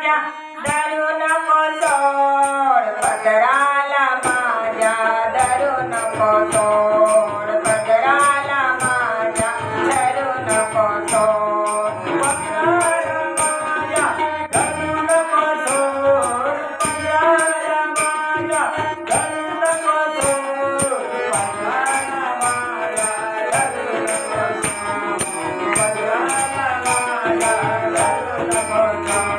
माझ्या धरू नको सोड पदराला माझ्या धरू नको सोड पदराला माझ्या धरू नको सोड पदराला माझ्या धरू नको सोड पदराला माझ्या धरू नको सोड पदराला माझ्या धरू नको सोड पदराला माझ्या धरू नको सोड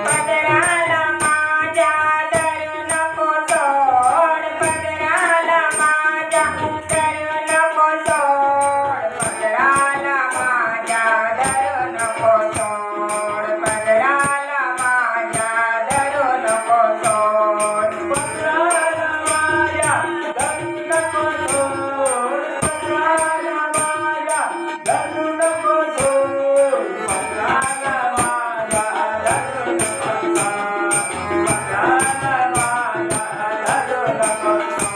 पदराला माझ्या धरू नको सोड पदराला माझ्या धरू नको सोड पदराला माझ्या धरू नको सोड पदराला माझ्या धरू नको सोड पदराला माझ्या धरू नको सोड पदराला माझ्या धरू नको सोड पदराला माझ्या धरू नको सोड पदराला माझ्या धरू नको सोड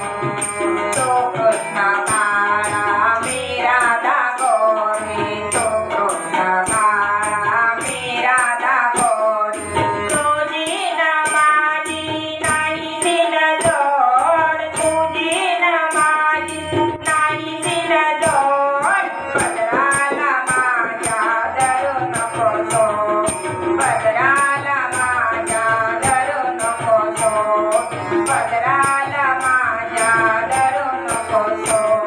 तो कृष्ण काळा मी राधा गोरी तो कृष्ण काळा मी राधा गोरी तुझी न माझी नाही दिन जोड तुझी न माझी नाही दिन जोड पदराला माझ्या धरू नको सोड पदराला माझ्या धरू नको सोड पदराला माझ्या धरू नको सोड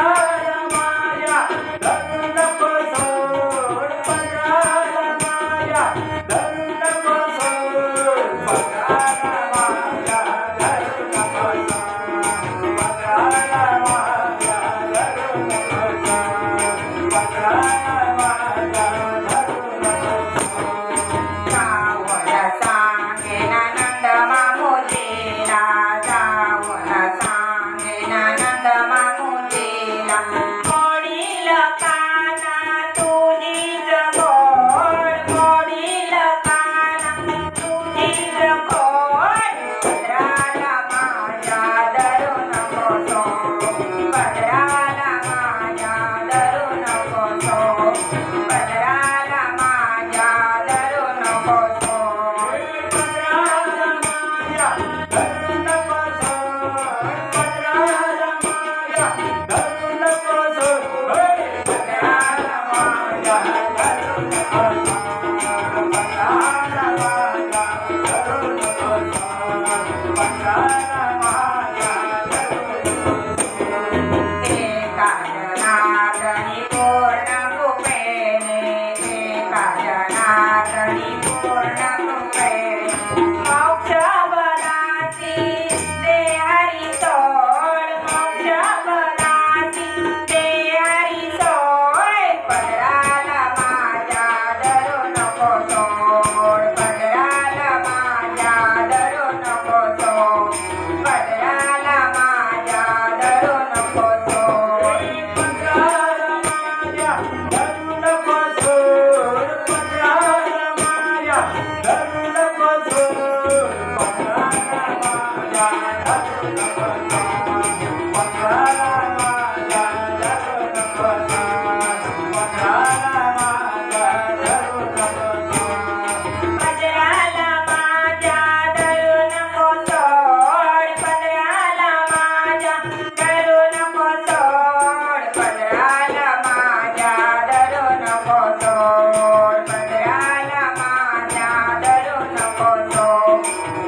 पदराला माझ्या धरू नको सोड पदराला माझ्या धरू नको सोड पदराला माझ्या धरू नको सोड पदराला माझ्या धरू नको सोड पदराला माझ्या धरू नको सोड जाऊन सांगेन नंद मामुलीला जाऊन सांगेन नंद मामुलीला मोडील काना तुझीच गोड मोडील काना तुझीच गोड पदराला माझ्या धरू नको सोड पदराला माझ्या धरू नको सोड पदराला माझ्या धरू नको सोड पदराला माझ्या धरू नको सोड पदराला माझ्या धरू नको सोड पदराला माझ्या धरू नको सोड पदराला माझ्या धरू नको सोड पदराला माझ्या धरू नको सोड एका जनार्दनी पूर्ण कृपेने एका जनार्दनी पूर्ण कृपेने मोक्ष बलासी दे हरी सोड मोक्ष बलासी दे हरी सोड पदराला माझ्या धरू नको सोड पदराला माझ्या धरू नको सोड पदराला माझ्या धरू नको सोड पदराला माझ्या धरू नको सोड पदराला माझ्या धरू नको सोड पदराला माझ्या धरू नको सोड पदराला माझ्या धरू नको सोड पदराला माझ्या धरू नको सोड पदराला माझ्या धरू नको सोड पदराला माझ्या धरू नको सोड पदराला माझ्या धरू नको सोड पदराला माझ्या धरू नको सोड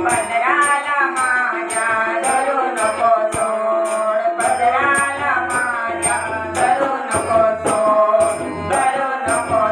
पदराला माझ्या धरू नको सोड पदराला माझ्या धरू नको सोड धरू नको